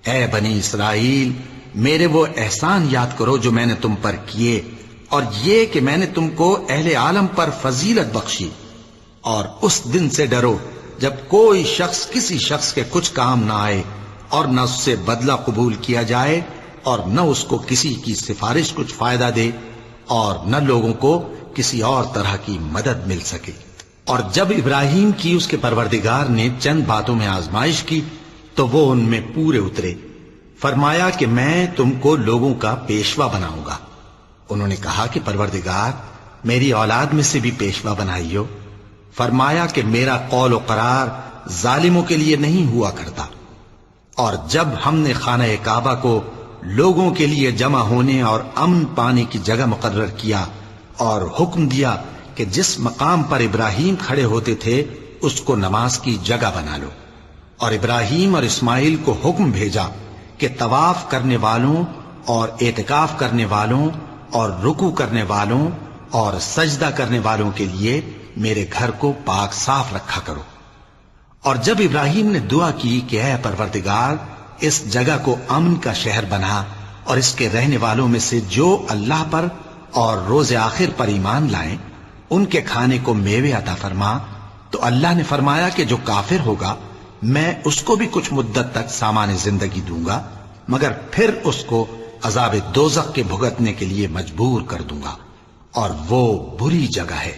اے بنی اسرائیل، میرے وہ احسان یاد کرو جو میں نے تم پر کیے، اور یہ کہ میں نے تم کو اہل عالم پر فضیلت بخشی، اور اس دن سے ڈرو جب کوئی شخص کسی شخص کے کچھ کام نہ آئے، اور نہ اس سے بدلہ قبول کیا جائے، اور نہ اس کو کسی کی سفارش کچھ فائدہ دے، اور نہ لوگوں کو کسی اور طرح کی مدد مل سکے۔ اور جب ابراہیم کی اس کے پروردگار نے چند باتوں میں آزمائش کی تو وہ ان میں پورے اترے۔ فرمایا کہ میں تم کو لوگوں کا پیشوا بناؤں گا۔ انہوں نے کہا کہ پروردگار، میری اولاد میں سے بھی پیشوا بنائیو۔ فرمایا کہ میرا قول و قرار ظالموں کے لیے نہیں ہوا کرتا۔ اور جب ہم نے خانہ کعبہ کو لوگوں کے لیے جمع ہونے اور امن پانے کی جگہ مقرر کیا، اور حکم دیا کہ جس مقام پر ابراہیم کھڑے ہوتے تھے اس کو نماز کی جگہ بنا لو، اور ابراہیم اور اسماعیل کو حکم بھیجا کہ طواف کرنے والوں اور اعتکاف کرنے والوں اور رکوع کرنے والوں اور سجدہ کرنے والوں کے لیے میرے گھر کو پاک صاف رکھا کرو۔ اور جب ابراہیم نے دعا کی کہ اے پروردگار، اس جگہ کو امن کا شہر بنا، اور اس کے رہنے والوں میں سے جو اللہ پر اور روز آخر پر ایمان لائیں ان کے کھانے کو میوے عطا فرما، تو اللہ نے فرمایا کہ جو کافر ہوگا میں اس کو بھی کچھ مدت تک سامان زندگی دوں گا، مگر پھر اس کو عذاب دوزخ کے بھگتنے کے لیے مجبور کر دوں گا، اور وہ بری جگہ ہے۔